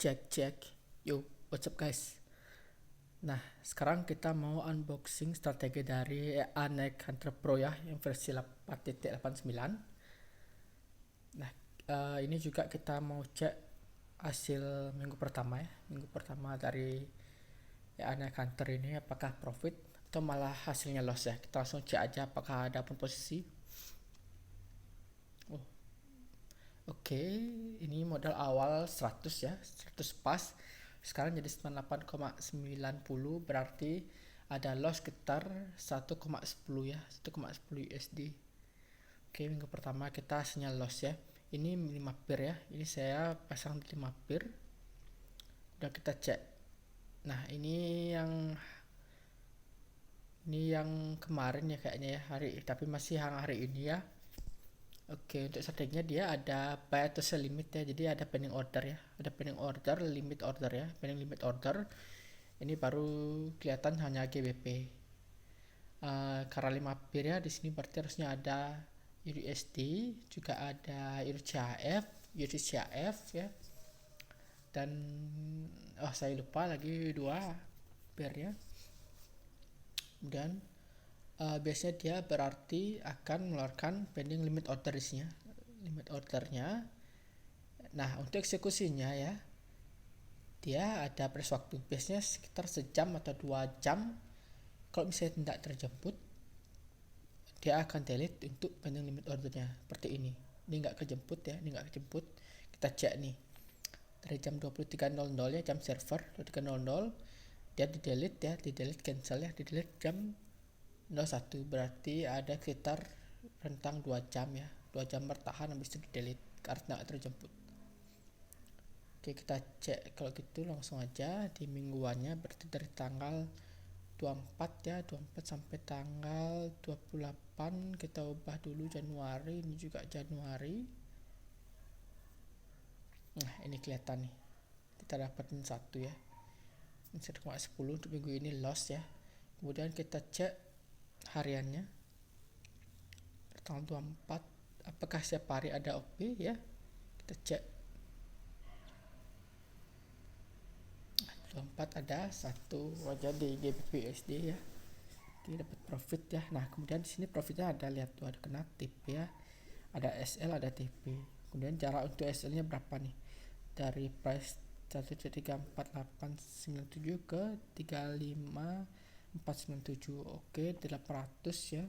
Cek. Yo, what's up guys? Nah, sekarang kita mau unboxing strategi dari Anek Hunter Pro ya, yang versi 8.89. Nah, ini juga kita mau cek hasil minggu pertama ya. Minggu pertama dari Anek Hunter ini apakah profit atau malah hasilnya loss ya. Kita langsung cek aja apakah ada pun posisi. Oke, ini modal awal 100 ya, 100 pas. Sekarang jadi 98,90, berarti ada loss sekitar 1,10 ya, 1,10 USD. Oke, minggu pertama kita hasilnya loss ya. Ini 5 pair ya. Ini saya pasang 5 pair. Udah kita cek. Nah, ini yang kemarin ya kayaknya ya, tapi masih yang hari ini ya. Oke, untuk strateginya dia ada buy to sell limit ya. Jadi ada pending order ya. Ada pending order, limit order ya. Pending limit order. Ini baru kelihatan hanya GBP. Karena 5 pair ya, di sini berarti harusnya ada USD, juga ada UCHF ya. Dan saya lupa lagi 2 pair ya. Dan biasanya dia berarti akan mengeluarkan pending limit order isinya, limit ordernya. Nah, untuk eksekusinya ya, dia ada batas waktu, biasanya sekitar sejam atau 2 jam. Kalau misalnya tidak terjemput, dia akan delete untuk pending limit ordernya seperti ini. Ini nggak kejemput ya, ini nggak kejemput. Kita cek nih dari jam 23.00 ya, jam server 23.00 dia di delete cancel ya, di delete jam 01, berarti ada sekitar rentang 2 jam ya, 2 jam bertahan habis itu di delete karena tidak terjemput. Oke, kita cek kalau gitu langsung aja di mingguannya, berarti dari tanggal 24 ya, 24 sampai tanggal 28. Kita ubah dulu Januari, ini juga Januari. Nah, ini kelihatan nih, kita dapatin 1 ya, 1,10 untuk minggu ini loss ya. Kemudian kita cek hariannya tanggal 24, apakah setiap hari ada OP ya. Kita cek 24 ada 1 wajah di GBP USD ya, kita dapat profit ya. Nah, kemudian di sini profitnya ada, lihat tuh, ada kena tip ya, ada SL ada TP. Kemudian jarak untuk SL nya berapa nih, dari price 1.34.897 ke 35.497. Oke, 800 ya,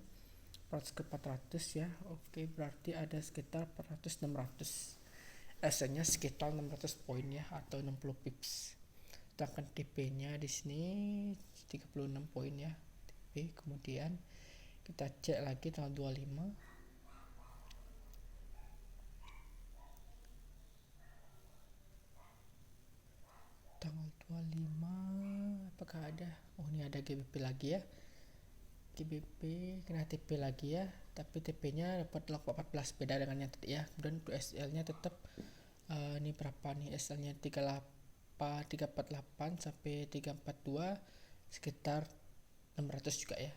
400 ke 400 ya. Oke, berarti ada sekitar 400-600. SL nya sekitar 600 poin ya, atau 60 pips. Sedangkan TP nya di sini 36 poin ya, TP. Kemudian kita cek lagi tanggal 25. Tanggal 25 apakah ada? Oh, ini ada GBP lagi ya. GBP kena TP lagi ya, tapi TP nya dapat 14, beda dengan yang tadi ya. Kemudian untuk SL nya tetap ini berapa nih, SL nya 348 sampai 342, sekitar 600 juga ya.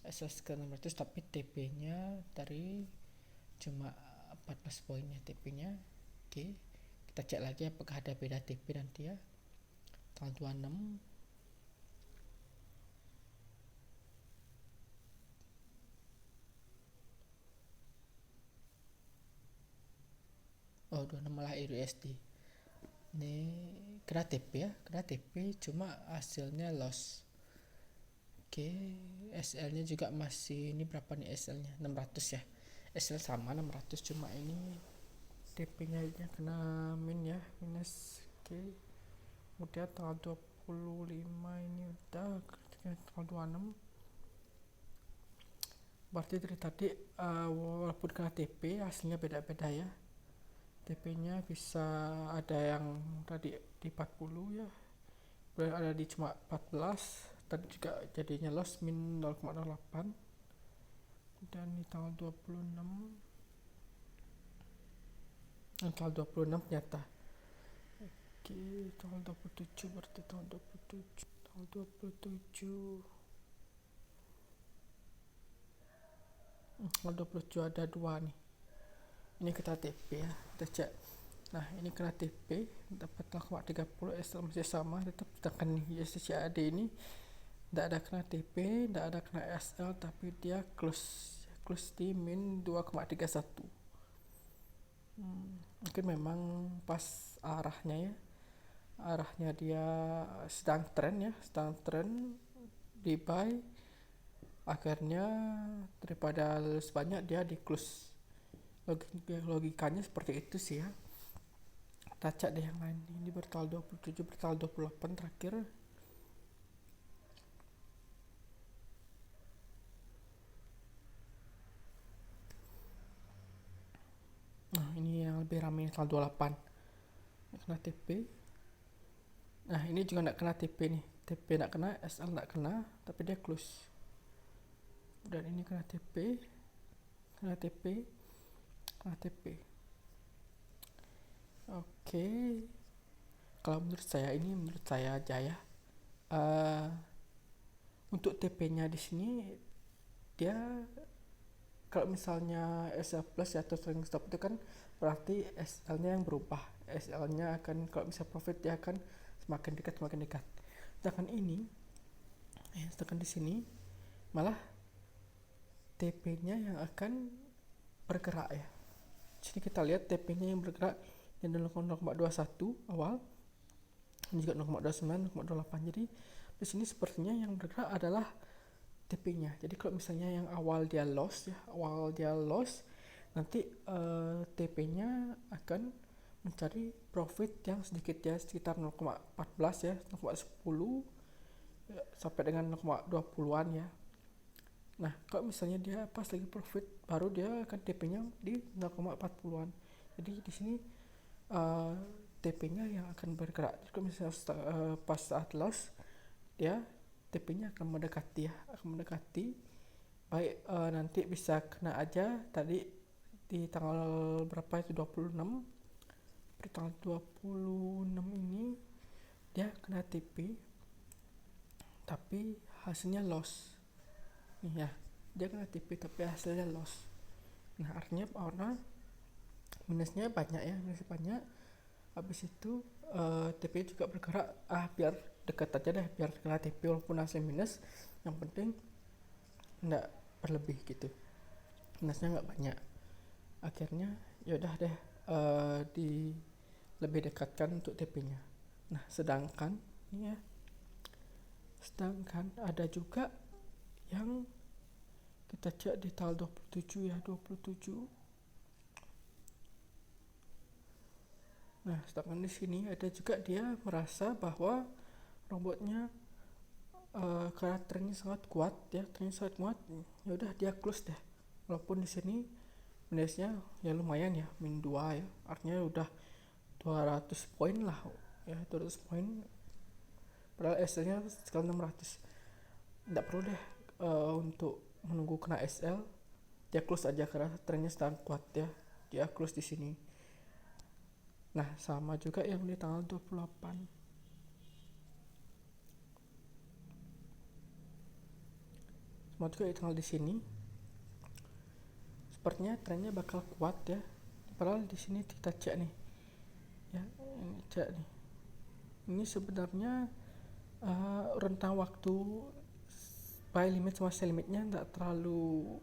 SL sekitar 600, tapi TP nya dari cuma 14 poin ya TP nya. Oke, kita cek lagi apakah ada beda TP nanti ya. Tanggal 26 malah USD. Ini kena TP ya, kena TP cuma hasilnya loss. Oke, SL nya juga masih, ini berapa nih SL nya, 600 ya. SL sama 600, cuma ini TP nya kena min ya, minus. Oke, kemudian tanggal 25 ini udah, tanggal 26 berarti dari tadi walaupun kena TP hasilnya beda-beda ya. TP nya bisa ada yang tadi di 40 ya, ada di cuma 14, tadi juga jadinya loss min 0,08. dan di tanggal 26 ternyata. Oke, tanggal 27 berarti tanggal 27 ada 2 nih. Ini kita TP ya, kita cek Nah ini kena TP dapat 0,30, SL masih sama tetap, sedangkan USDCAD ini tidak ada kena TP, tidak ada kena SL, tapi dia close di min 2,31. Mungkin memang pas arahnya dia sedang tren di buy, akhirnya daripada banyak dia di close. Logikanya seperti itu sih ya. Kita cek deh yang lain. Ini bertanggal 27, bertanggal 28 terakhir. Nah ini yang lebih ramai tanggal 28, kena TP. Nah ini juga nggak kena TP nih, TP nggak kena, SL nggak kena, tapi dia close. Dan ini kena TP, kena TP, kena TP. Oke, kalau menurut saya aja ya, untuk TP-nya di sini dia kalau misalnya SL plus ya atau trailing stop itu kan berarti SL-nya yang berubah. SL-nya akan, kalau bisa profit dia akan semakin dekat. Sedangkan di sini malah TP-nya yang akan bergerak ya. Sini kita lihat TP-nya yang bergerak yang 0,21 awal, ini juga 0,29, 0,28. Jadi di sini sepertinya yang bergerak adalah TP-nya. Jadi kalau misalnya yang awal dia loss, nanti TP-nya akan mencari profit yang sedikit ya, sekitar 0,14 ya, 0,10 sampai dengan 0,20-an ya. Nah, kalau misalnya dia pas lagi profit, baru dia akan TP-nya di 0,40-an. Jadi di sini TP-nya yang akan bergerak. Jadi kalau misalnya pas saat loss, dia TP-nya akan mendekati. Baik nanti bisa kena aja tadi di tanggal berapa itu, 26. Di tanggal 26 ini dia kena TP tapi hasilnya loss. Nih ya, dia kena TP tapi hasilnya loss. Nah, artinya minusnya banyak. Habis itu TP juga bergerak, biar dekat aja deh, biar kena TP walaupun hasil minus, yang penting enggak berlebih gitu, minusnya enggak banyak. Akhirnya yaudah deh di lebih dekatkan untuk TP-nya. Nah, sedangkan ada juga yang kita cek di tanggal 27 ya, 27. Nah, sedangkan di sini ada juga dia merasa bahwa robotnya karena trennya sangat kuat, ya udah dia close deh. Walaupun di sini minusnya ya lumayan ya, min 2 ya, artinya udah 200 poin lah ya, 200 poin, padahal SL-nya sekitar 600. Nggak perlu deh untuk menunggu kena SL, dia close aja karena trennya sedang kuat ya, dia close di sini. Nah, sama juga yang di tanggal 28. Sama juga di tanggal di sini. Sepertinya trennya bakal kuat ya. Padahal di sini kita cek nih. Ya, ini cek nih. Ini sebenarnya rentang waktu buy limit sama sell limitnya enggak terlalu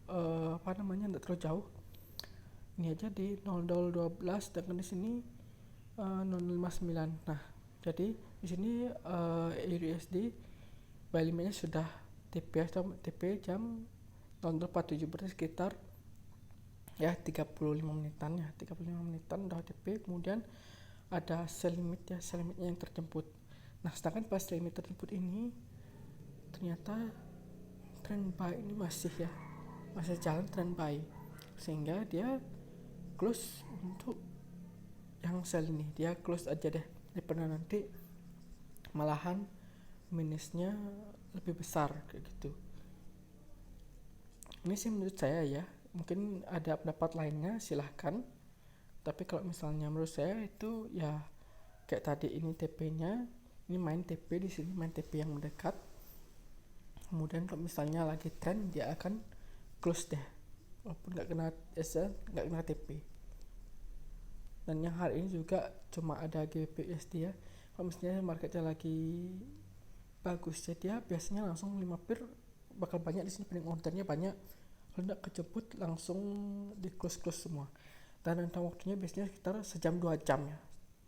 enggak terlalu jauh. Ini aja di 0012 dan di sini 059. Nah, jadi di sini USD buy limitnya sudah TP jam 0047, berarti sekitar ya 35 menitan udah TP. Kemudian ada sell limitnya yang terjemput. Nah, sedangkan pas sell limit terjemput ini ternyata trend buy ini masih jalan trend buy, sehingga dia close untuk yang sell ini, dia close aja deh daripada nanti malahan minusnya lebih besar kayak gitu. Ini sih menurut saya ya, mungkin ada pendapat lainnya silahkan, tapi kalau misalnya menurut saya itu ya kayak tadi, ini TP-nya, ini main TP di sini, main TP yang mendekat. Kemudian kalau misalnya lagi trend, dia akan close deh walaupun nggak kena SL, nggak kena TP. Dan yang hari ini juga cuma ada GBP/USD ya. Kalau misalnya marketnya lagi bagus ya, dia biasanya langsung 5 pir bakal banyak di sini, pending ordernya banyak. Kalau nggak kejemput langsung di close semua. Dan rentang waktunya biasanya sekitar sejam 2 jam ya.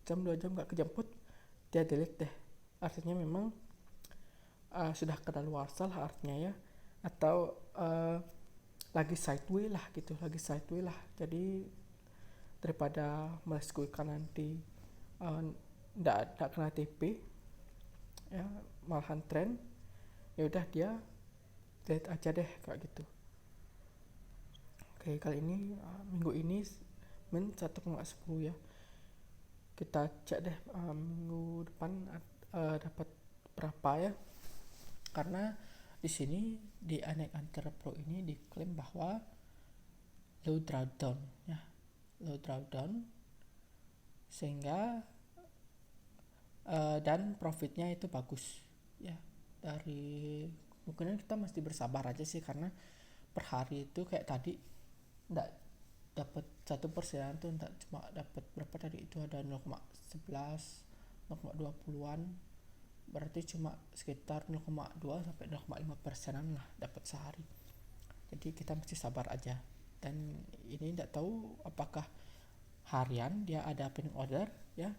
Jam 2 jam nggak kejemput, dia delete deh. Artinya memang sudah kedaluarsa lah artinya ya, atau lagi sideways lah gitu, lagi sideways lah. Jadi daripada mereskuikan nanti ndak kena TP ya, malahan tren, ya udah dia delete aja deh kayak gitu. Oke, kali ini minggu ini min 1,10 ya. Kita cek deh minggu depan dapat berapa ya, karena di sini di Anek Antara Pro ini diklaim bahwa low drawdown ya, low drawdown, sehingga dan profitnya itu bagus ya. Dari mungkin kita mesti bersabar aja sih, karena per hari itu kayak tadi enggak dapat 1% tuh, enggak cuma dapat berapa tadi itu, ada 0,11 0,20-an, berarti cuma sekitar 0,2 sampai 0,5%an lah dapat sehari. Jadi kita mesti sabar aja. Dan ini enggak tahu apakah harian dia ada pending order ya,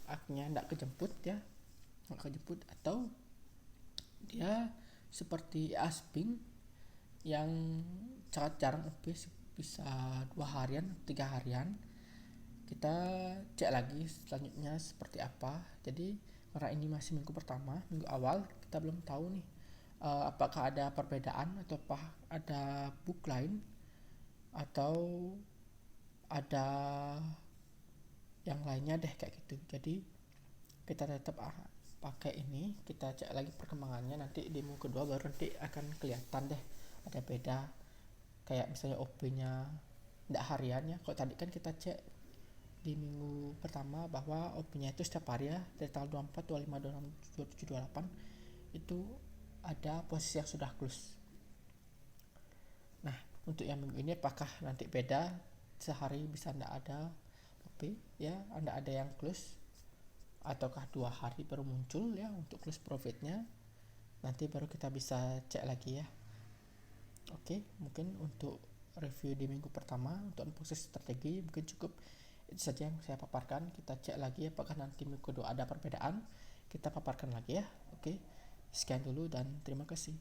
akhirnya enggak kejemput ya, enggak kejemput, atau dia seperti Asping yang sangat jarang bisa 2 harian 3 harian. Kita cek lagi selanjutnya seperti apa. Jadi karena ini masih minggu pertama, minggu awal, kita belum tahu nih apakah ada perbedaan atau apa ada book lain, atau ada yang lainnya deh kayak gitu. Jadi kita tetap pakai ini, kita cek lagi perkembangannya, nanti di minggu kedua baru nanti akan kelihatan deh ada beda. Kayak misalnya OP-nya enggak harian ya. Kalau tadi kan kita cek di minggu pertama bahwa OP-nya itu setiap hari ya, dari tanggal 24, 25, 26, 27, 28 itu ada posisi yang sudah close. Nah, untuk yang minggu ini apakah nanti beda, sehari bisa enggak ada OP ya, enggak ada yang close, ataukah 2 hari baru muncul ya untuk close profitnya. Nanti baru kita bisa cek lagi ya. Oke, mungkin untuk review di minggu pertama untuk proses strategi mungkin cukup itu saja yang saya paparkan. Kita cek lagi apakah nanti minggu kedua ada perbedaan, kita paparkan lagi ya. Oke, sekian dulu dan terima kasih.